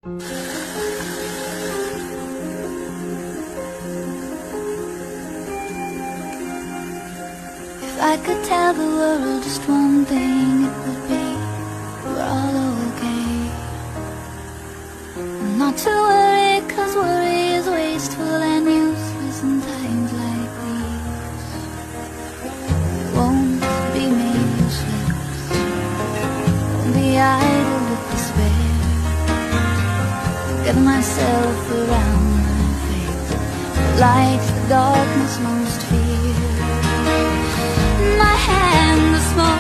If I could tell the world just one thing, it would be we're all okay. Not to worry, 'cause worry is wasteful and useless in times like these. It won't be made useless, won't be idle with despair. Gather myself around my faith, the light, the darkness most fear. My hand, the small